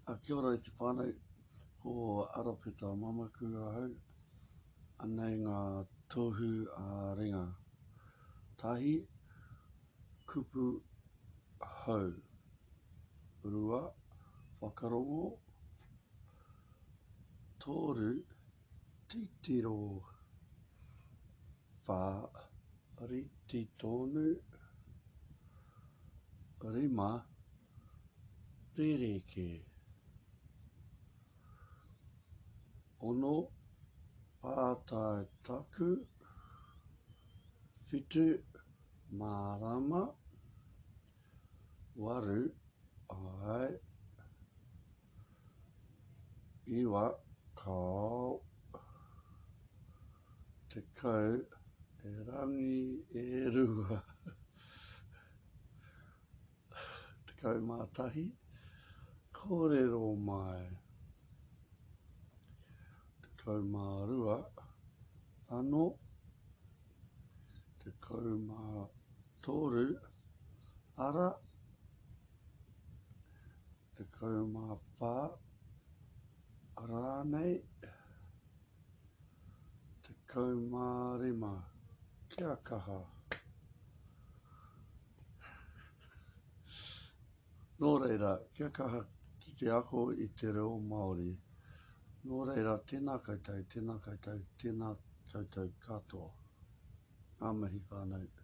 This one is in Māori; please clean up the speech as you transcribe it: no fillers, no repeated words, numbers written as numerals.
Kia ora I te whānau ho ARAPETA mamaku ahau anei ngā tohu-ā-ringa. Tahi, kupu hau. Rua, whakarongo. Toru, titiro. Wha, riti tonu. Rima, rereke. Ono, pātai taku. Whitu, marama. Waru, ai. Iwa, kao. Te kau, e rangi e rua. Te kau mātahi, kōrero mai. Te kau mārua, ano. Te kau mātoru, ara. Te kau māwhā, rānei. Te kau mārima, kia kaha. Nō reira, kia kaha ki te ako I te reo Māori. Nō reira, tēnā koutou, tēnā koutou, tēnā koutou katoa. Ngā mihi whānau.